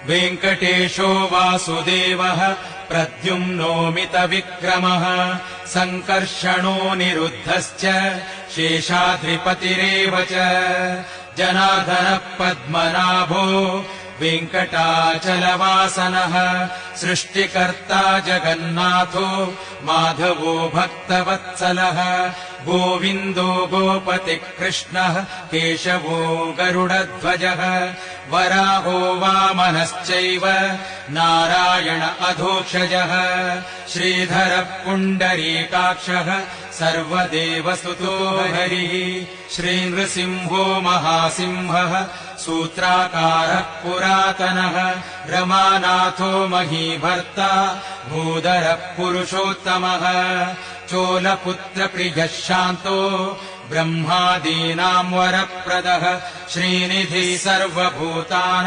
वेङ्कटेशो वासुदेवः प्रद्युम्नोमितविक्रमः सङ्कर्षणो निरुद्धश्च शेषाद्रिपतिरेव च जनार्दनः पद्मनाभो वेङ्कटाचलवासनः सृष्टिकर्ता जगन्नाथो माधवो भक्तवत्सलः गोविन्दो गोपतिः कृष्णः केशवो गरुडध्वजः वराहो वामनश्चैव नारायण अधोक्षजः श्रीधरः पुण्डरीकाक्षः सर्वदेवसुतो हरिः श्रीनृसिंहो महासिंहः सूत्राकारः पुरातनः रमानाथो महीभर्ता भूधरः पुरुषोत्तमः चोलपुत्रप्रियः शान्तो ब्रह्मादीनां वरप्रदः श्रीनिधिः सर्वभूतानां